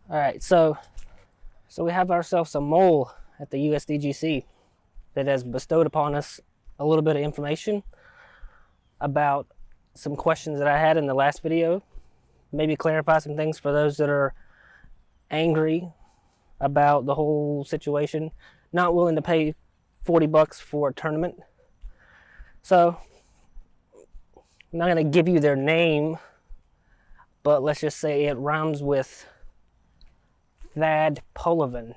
All right, so we have ourselves a mole at the USDGC that has bestowed upon us a little bit of information about some questions that I had in the last video. Maybe clarify some things for those that are angry about the whole situation, not willing to pay $40 for a tournament. So I'm not going to give you their name, but let's just say it rhymes with Thad Polovin. I'm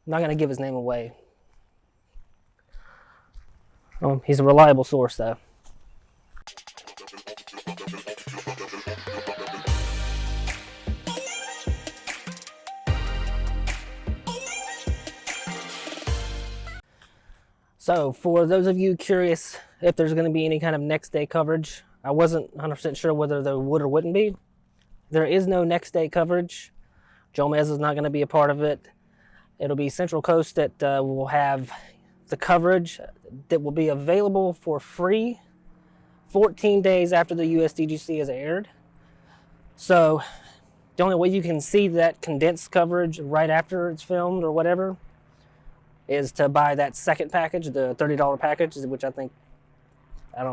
not going to give his name away. He's a reliable source, though. So, for those of you curious if there's going to be any kind of next day coverage, I wasn't 100% sure whether there would or wouldn't be. There is no next day coverage. Jomez is not going to be a part of it. It'll be Central Coast that will have the coverage that will be available for free 14 days after the USDGC is aired. So the only way you can see that condensed coverage right after it's filmed or whatever is to buy that second package, the $30 package, which I don't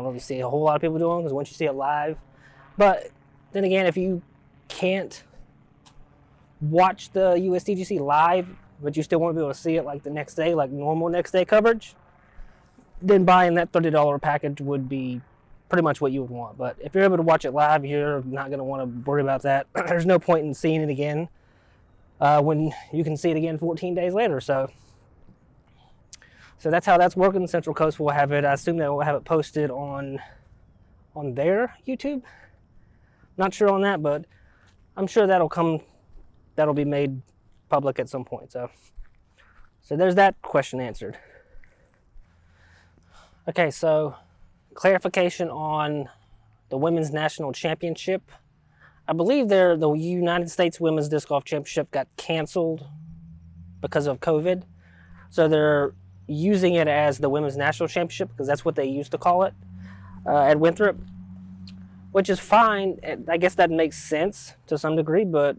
know if you see a whole lot of people doing, because once you see it live. But then again, if you can't watch the USDGC live, but you still want to be able to see it like the next day, like normal next day coverage, then buying that $30 package would be pretty much what you would want. But if you're able to watch it live, you're not going to want to worry about that. There's no point in seeing it again when you can see it again 14 days later. So that's how that's working. Central Coast will have it. I assume they will have it posted on their YouTube. Not sure on that, but I'm sure that'll be made public at some point. So there's that question answered. Okay, so clarification on the Women's National Championship. I believe the United States Women's Disc Golf Championship got canceled because of COVID. So they're using it as the Women's National Championship because that's what they used to call it at Winthrop, which is fine. I guess that makes sense to some degree, but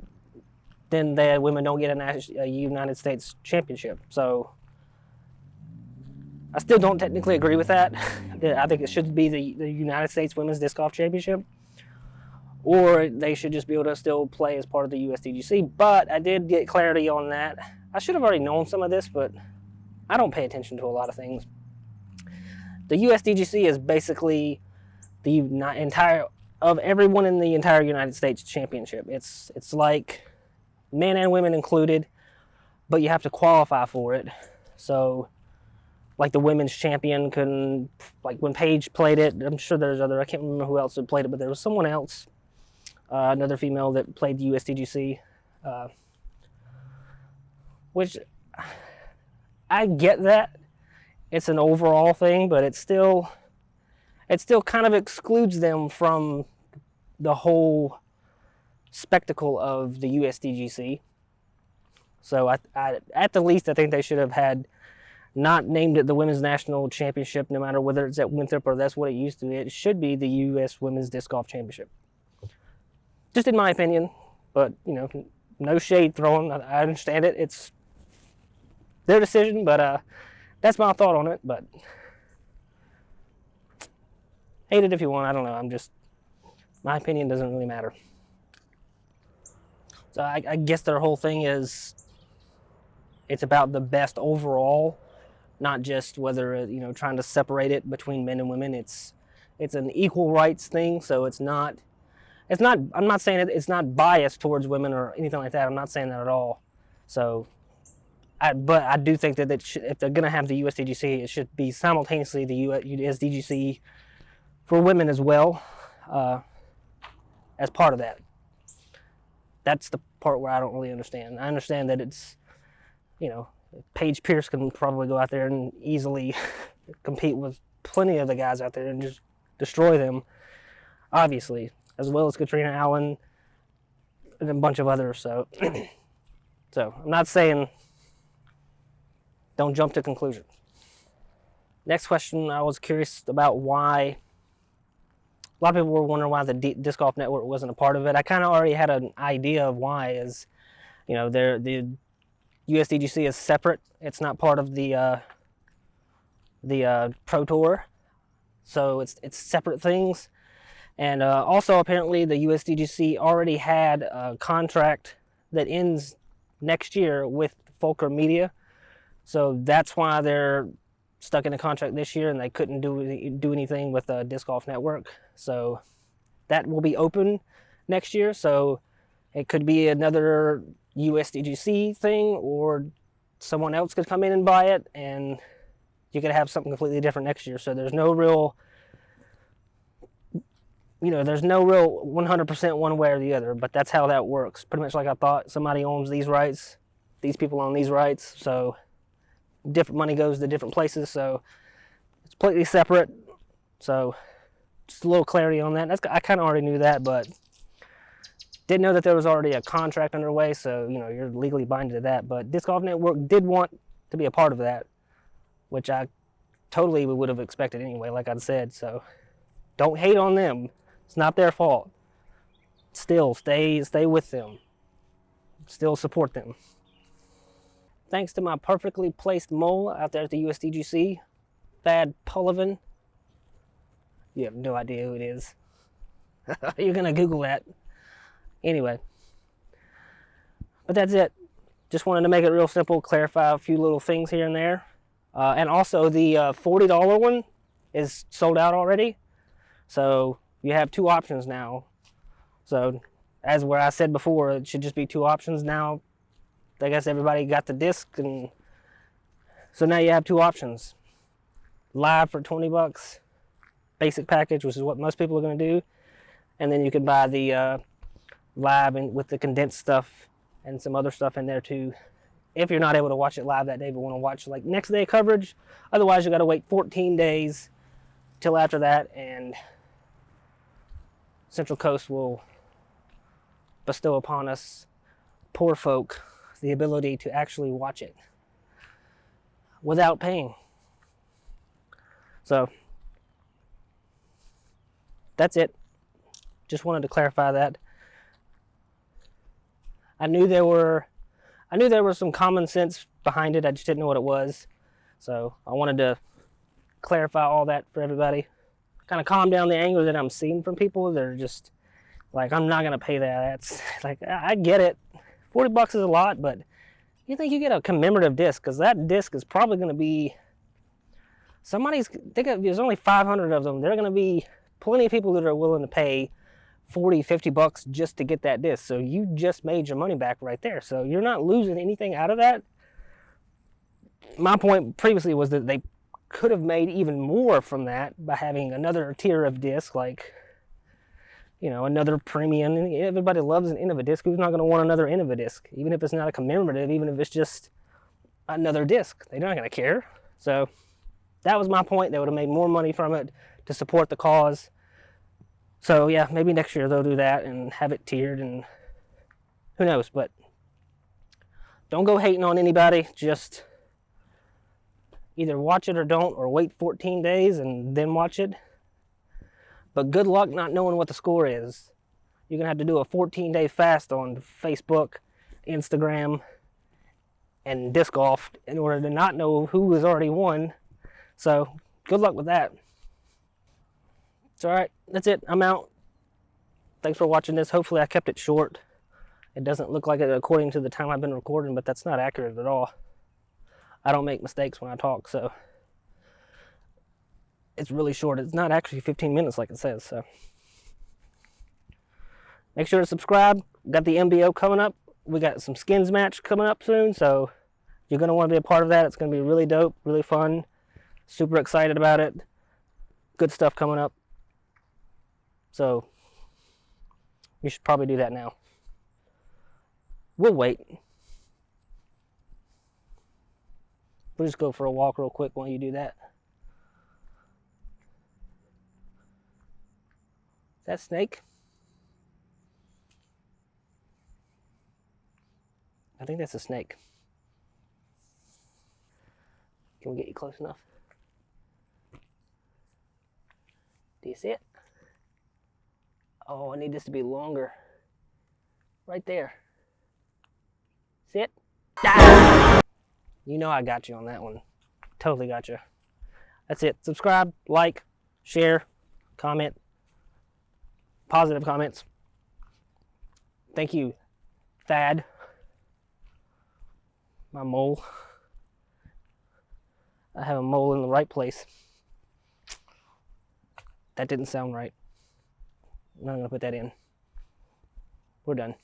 then the women don't get a United States Championship. So I still don't technically agree with that. I think it should be the United States Women's Disc Golf Championship, or they should just be able to still play as part of the USDGC. But I did get clarity on that. I should have already known some of this, but I don't pay attention to a lot of things. The USDGC is basically the entire of everyone in the entire United States Championship. It's like men and women included, but you have to qualify for it. So, like the women's champion couldn't, like when Paige played it, I'm sure there's I can't remember who else had played it, but there was someone else, another female that played the USDGC, which I get that it's an overall thing, but it still kind of excludes them from the whole spectacle of the USDGC. So at the least, I think they should have had not named it the Women's National Championship, no matter whether it's at Winthrop or that's what it used to be. It should be the U.S. Women's Disc Golf Championship. Just in my opinion, but, no shade thrown. I understand it. It's their decision, but that's my thought on it. But hate it if you want. I don't know. My opinion doesn't really matter. So I guess their whole thing is it's about the best overall, not just whether, trying to separate it between men and women. It's an equal rights thing, so I'm not saying it's not biased towards women or anything like that. I'm not saying that at all. So, but I do think that if they're going to have the USDGC, it should be simultaneously the USDGC for women as well, as part of that. That's the part where I don't really understand. I understand that it's, Paige Pierce can probably go out there and easily compete with plenty of the guys out there and just destroy them, obviously, as well as Katrina Allen and a bunch of others. So, I'm not saying don't jump to conclusions. Next question, I was curious about why A lot of people were wondering why the Disc Golf Network wasn't a part of it. I kind of already had an idea of why. Is, you know, the USDGC is separate. It's not part of the Pro Tour, so it's separate things. And also, apparently, the USDGC already had a contract that ends next year with Fulcrum Media, so that's why they're stuck in a contract this year, and they couldn't do anything with the Disc Golf Network. So that will be open next year. So it could be another USDGC thing, or someone else could come in and buy it, and you could have something completely different next year. So there's no real, you know, there's no real 100% one way or the other, but that's how that works. Pretty much like I thought, somebody owns these rights, these people own these rights, so different money goes to different places, so it's completely separate. So just a little clarity on that. I kind of already knew that, but didn't know that there was already a contract underway, so, you know, you're legally binded to that. But Disc Golf Network did want to be a part of that, which I totally would have expected anyway, like I said. So don't hate on them. It's not their fault. Still, stay with them. Still support them. Thanks to my perfectly placed mole out there at the USDGC, Thad Pullivan. You have no idea who it is. You're going to Google that. Anyway. But that's it. Just wanted to make it real simple, clarify a few little things here and there. And also the $40 one is sold out already. So you have two options now. So as where I said before, it should just be two options now. I guess everybody got the disc, and so now you have two options. Live for 20 bucks, basic package, which is what most people are going to do, and then you can buy the live and with the condensed stuff and some other stuff in there too, if you're not able to watch it live that day but want to watch like next day coverage. Otherwise, you got to wait 14 days till after that, and Central Coast will bestow upon us poor folk the ability to actually watch it without paying. So that's it. Just wanted to clarify that. I knew there was some common sense behind it. I just didn't know what it was. So I wanted to clarify all that for everybody. Kind of calm down the anger that I'm seeing from people. They're just like, I'm not gonna pay that. That's like, I get it. 40 bucks is a lot, but you think you get a commemorative disc, because that disc is probably going to be there's only 500 of them. There are going to be plenty of people that are willing to pay 40, 50 bucks just to get that disc. So you just made your money back right there. So you're not losing anything out of that. My point previously was that they could have made even more from that by having another tier of disc, like, you know, another premium. Everybody loves an Innova disc. Who's not going to want another Innova disc? Even if it's not a commemorative, even if it's just another disc, they're not going to care. So that was my point. They would have made more money from it to support the cause. So yeah, maybe next year they'll do that and have it tiered, and who knows. But don't go hating on anybody. Just either watch it or don't, or wait 14 days and then watch it. But good luck not knowing what the score is. You're going to have to do a 14-day fast on Facebook, Instagram, and disc golf in order to not know who has already won. So good luck with that. It's all right. That's it. I'm out. Thanks for watching this. Hopefully I kept it short. It doesn't look like it according to the time I've been recording, but that's not accurate at all. I don't make mistakes when I talk, so it's really short. It's not actually 15 minutes like it says. So make sure to subscribe. Got the MBO coming up. We got some skins match coming up soon, so you're going to want to be a part of that. It's going to be really dope, really fun. Super excited about it. Good stuff coming up. So you should probably do that now. We'll wait. We'll just go for a walk real quick while you do that. Is that snake? I think that's a snake. Can we get you close enough? Do you see it? Oh, I need this to be longer. Right there. See it? Ah! You know I got you on that one. Totally got you. That's it. Subscribe, like, share, comment. Positive comments. Thank you, Thad. My mole. I have a mole in the right place. That didn't sound right. I'm not going to put that in. We're done.